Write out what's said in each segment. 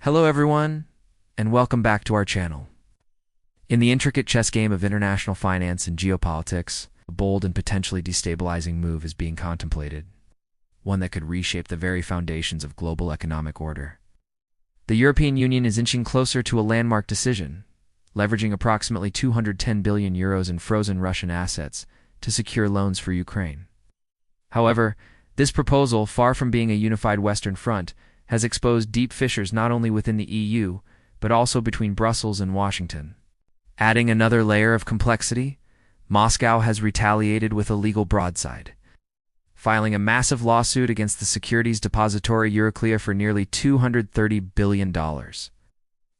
Hello everyone, and welcome back to our channel. In the intricate chess game of international finance and geopolitics, a bold and potentially destabilizing move is being contemplated, one that could reshape the very foundations of global economic order. The European Union is inching closer to a landmark decision, leveraging approximately 210 billion euros in frozen Russian assets to secure loans for Ukraine. However, this proposal, far from being a unified Western front, has exposed deep fissures not only within the EU, but also between Brussels and Washington. Adding another layer of complexity, Moscow has retaliated with a legal broadside, filing a massive lawsuit against the securities depository Euroclear for nearly $230 billion.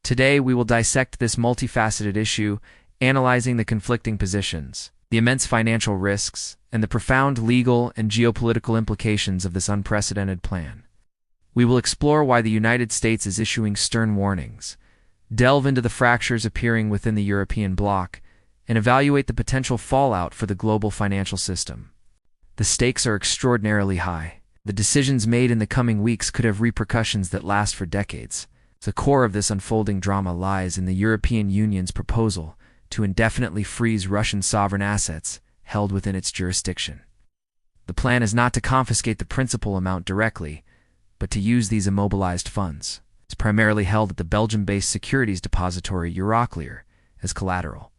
Today, we will dissect this multifaceted issue, analyzing the conflicting positions, the immense financial risks, and the profound legal and geopolitical implications of this unprecedented plan. We will explore why the United States is issuing stern warnings, delve into the fractures appearing within the European bloc, and evaluate the potential fallout for the global financial system. The stakes are extraordinarily high. The decisions made in the coming weeks could have repercussions that last for decades. The core of this unfolding drama lies in the European Union's proposal to indefinitely freeze Russian sovereign assets held within its jurisdiction. The plan is not to confiscate the principal amount directly, but to use these immobilized funds. It's primarily held at the Belgium-based securities depository Euroclear as collateral.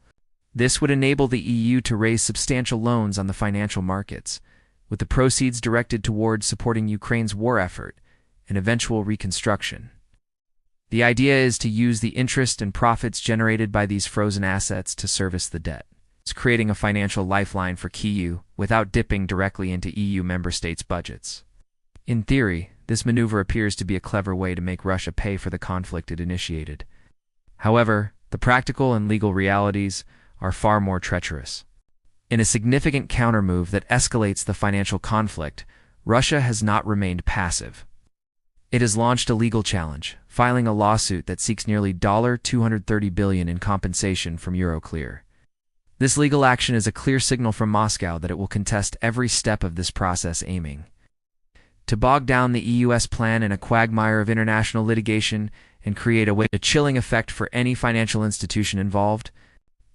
This would enable the EU to raise substantial loans on the financial markets, with the proceeds directed towards supporting Ukraine's war effort and eventual reconstruction. The idea is to use the interest and profits generated by these frozen assets to service the debt. It's creating a financial lifeline for Kyiv without dipping directly into EU member states' budgets. In theory, this maneuver appears to be a clever way to make Russia pay for the conflict it initiated. However, the practical and legal realities are far more treacherous. In a significant countermove that escalates the financial conflict, Russia has not remained passive. It has launched a legal challenge, filing a lawsuit that seeks nearly $230 billion in compensation from Euroclear. This legal action is a clear signal from Moscow that it will contest every step of this process, aiming to bog down the EU's plan in a quagmire of international litigation and create a chilling effect for any financial institution involved.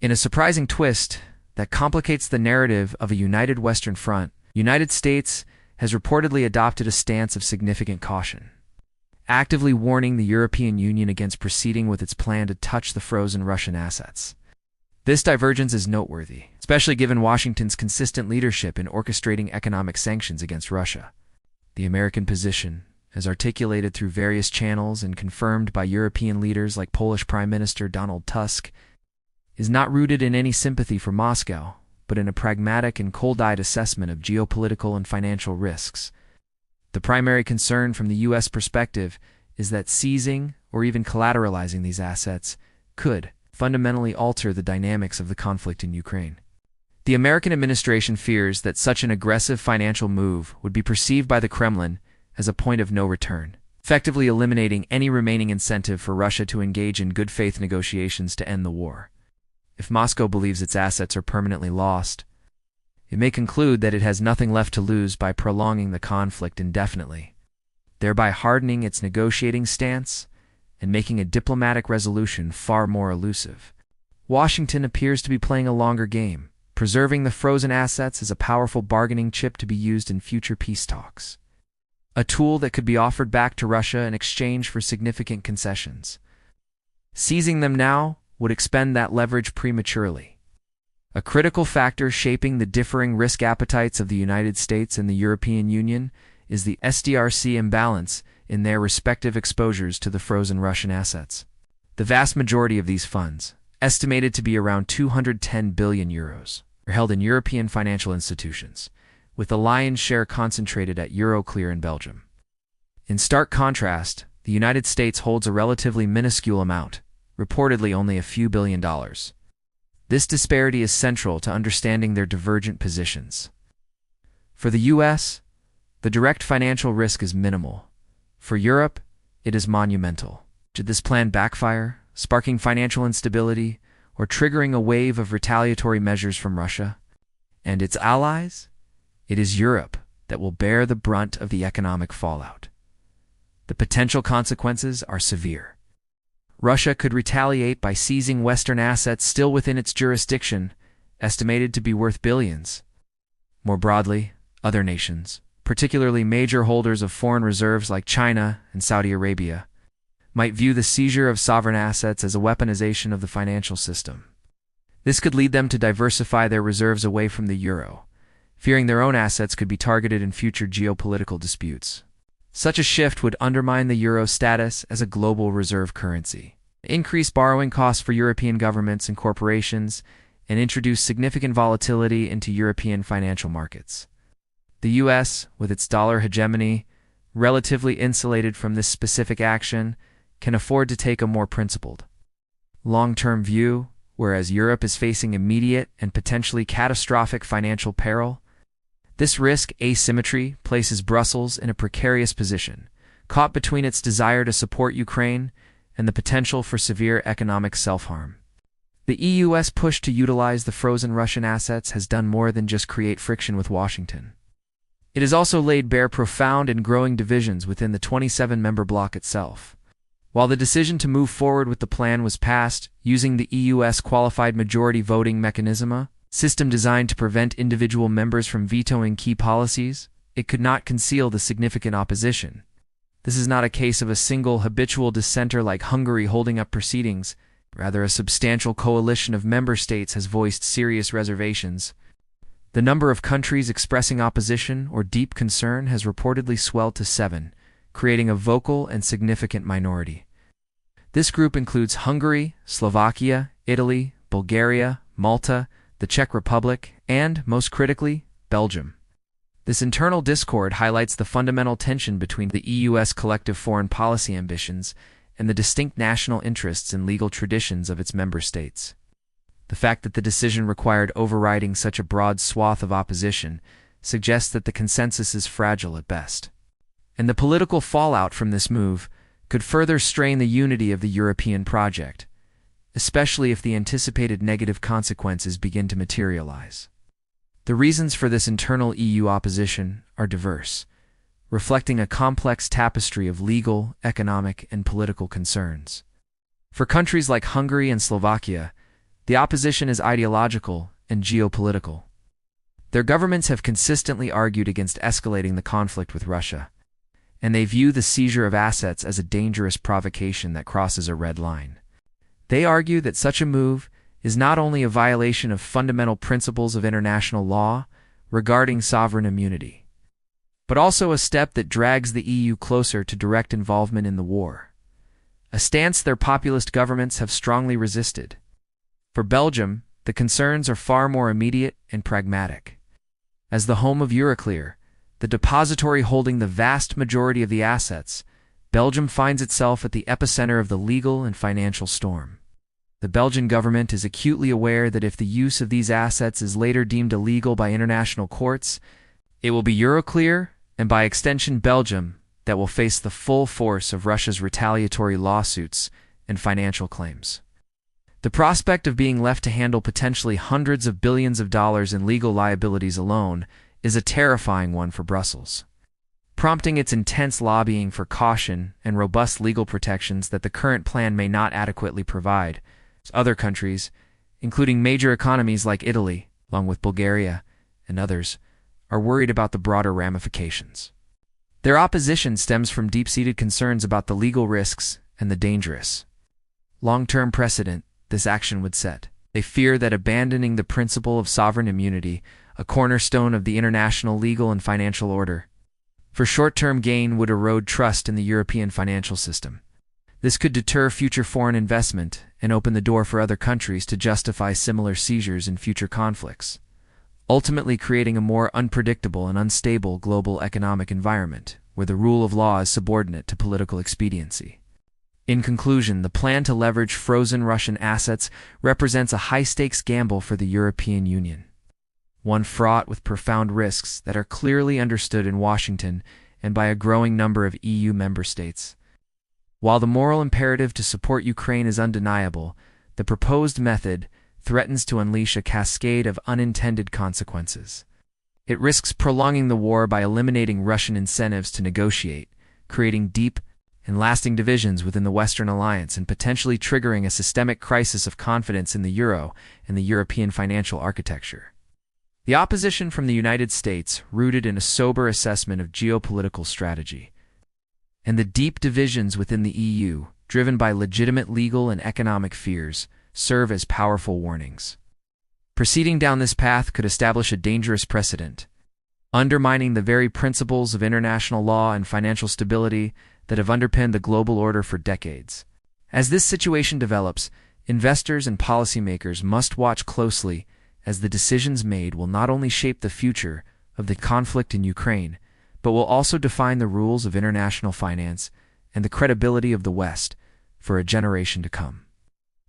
In a surprising twist that complicates the narrative of a united Western front, the United States has reportedly adopted a stance of significant caution, actively warning the European Union against proceeding with its plan to touch the frozen Russian assets. This divergence is noteworthy, especially given Washington's consistent leadership in orchestrating economic sanctions against Russia. The American position, as articulated through various channels and confirmed by European leaders like Polish Prime Minister Donald Tusk, is not rooted in any sympathy for Moscow, but in a pragmatic and cold-eyed assessment of geopolitical and financial risks. The primary concern from the U.S. perspective is that seizing or even collateralizing these assets could fundamentally alter the dynamics of the conflict in Ukraine. The American administration fears that such an aggressive financial move would be perceived by the Kremlin as a point of no return, effectively eliminating any remaining incentive for Russia to engage in good faith negotiations to end the war. If Moscow believes its assets are permanently lost, it may conclude that it has nothing left to lose by prolonging the conflict indefinitely, thereby hardening its negotiating stance and making a diplomatic resolution far more elusive. Washington appears to be playing a longer game, preserving the frozen assets as a powerful bargaining chip to be used in future peace talks, a tool that could be offered back to Russia in exchange for significant concessions. Seizing them now would expend that leverage prematurely. A critical factor shaping the differing risk appetites of the United States and the European Union is the SDRC imbalance in their respective exposures to the frozen Russian assets. The vast majority of these funds, estimated to be around 210 billion euros, are held in European financial institutions, with the lion's share concentrated at Euroclear in Belgium. In stark contrast, the United States holds a relatively minuscule amount, reportedly only a few $billion. This disparity is central to understanding their divergent positions. For the U.S., the direct financial risk is minimal. For Europe, it is monumental. Should this plan backfire, sparking financial instability, or triggering a wave of retaliatory measures from Russia and its allies, it is Europe that will bear the brunt of the economic fallout. The potential consequences are severe. Russia could retaliate by seizing Western assets still within its jurisdiction, estimated to be worth billions. More broadly, other nations, particularly major holders of foreign reserves like China and Saudi Arabia, might view the seizure of sovereign assets as a weaponization of the financial system. This could lead them to diversify their reserves away from the euro, fearing their own assets could be targeted in future geopolitical disputes. Such a shift would undermine the euro's status as a global reserve currency, increase borrowing costs for European governments and corporations, and introduce significant volatility into European financial markets. The US, with its dollar hegemony, relatively insulated from this specific action, can afford to take a more principled, long-term view, whereas Europe is facing immediate and potentially catastrophic financial peril. This risk asymmetry places Brussels in a precarious position, caught between its desire to support Ukraine and the potential for severe economic self-harm. The EU's push to utilize the frozen Russian assets has done more than just create friction with Washington. It has also laid bare profound and growing divisions within the 27-member bloc itself. While the decision to move forward with the plan was passed using the EU's qualified majority voting mechanism, system designed to prevent individual members from vetoing key policies, it could not conceal the significant opposition. This is not a case of a single habitual dissenter like Hungary holding up proceedings. Rather, a substantial coalition of member states has voiced serious reservations. The number of countries expressing opposition or deep concern has reportedly swelled to 7, creating a vocal and significant minority. This group includes Hungary, Slovakia, Italy, Bulgaria, Malta, the Czech Republic, and, most critically, Belgium. This internal discord highlights the fundamental tension between the EU's collective foreign policy ambitions and the distinct national interests and legal traditions of its member states. The fact that the decision required overriding such a broad swath of opposition suggests that the consensus is fragile at best. And the political fallout from this move could further strain the unity of the European project, especially if the anticipated negative consequences begin to materialize. The reasons for this internal EU opposition are diverse, reflecting a complex tapestry of legal, economic, and political concerns. For countries like Hungary and Slovakia, the opposition is ideological and geopolitical. Their governments have consistently argued against escalating the conflict with Russia, and they view the seizure of assets as a dangerous provocation that crosses a red line. They argue that such a move is not only a violation of fundamental principles of international law regarding sovereign immunity, but also a step that drags the EU closer to direct involvement in the war, a stance their populist governments have strongly resisted. For Belgium, the concerns are far more immediate and pragmatic. As the home of Euroclear, the depository holding the vast majority of the assets, Belgium finds itself at the epicenter of the legal and financial storm. The Belgian government is acutely aware that if the use of these assets is later deemed illegal by international courts, it will be Euroclear, and by extension Belgium, that will face the full force of Russia's retaliatory lawsuits and financial claims. The prospect of being left to handle potentially hundreds of billions of dollars in legal liabilities alone is a terrifying one for Brussels, prompting its intense lobbying for caution and robust legal protections that the current plan may not adequately provide. Other countries, including major economies like Italy, along with Bulgaria and others, are worried about the broader ramifications. Their opposition stems from deep-seated concerns about the legal risks and the dangerous long-term precedent this action would set. They fear that abandoning the principle of sovereign immunity, a cornerstone of the international legal and financial order, for short-term gain would erode trust in the European financial system. This could deter future foreign investment and open the door for other countries to justify similar seizures in future conflicts, ultimately creating a more unpredictable and unstable global economic environment where the rule of law is subordinate to political expediency. In conclusion, the plan to leverage frozen Russian assets represents a high-stakes gamble for the European Union, one fraught with profound risks that are clearly understood in Washington and by a growing number of EU member states. While the moral imperative to support Ukraine is undeniable, the proposed method threatens to unleash a cascade of unintended consequences. It risks prolonging the war by eliminating Russian incentives to negotiate, creating deep and lasting divisions within the Western alliance and potentially triggering a systemic crisis of confidence in the euro and the European financial architecture. The opposition from the United States, rooted in a sober assessment of geopolitical strategy, and the deep divisions within the EU, driven by legitimate legal and economic fears, serve as powerful warnings. Proceeding down this path could establish a dangerous precedent, undermining the very principles of international law and financial stability that have underpinned the global order for decades. As this situation develops, investors and policymakers must watch closely, as the decisions made will not only shape the future of the conflict in Ukraine, but will also define the rules of international finance and the credibility of the West for a generation to come.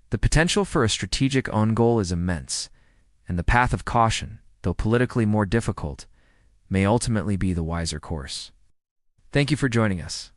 The potential for a strategic own goal is immense, and the path of caution, though politically more difficult, may ultimately be the wiser course. Thank you for joining us.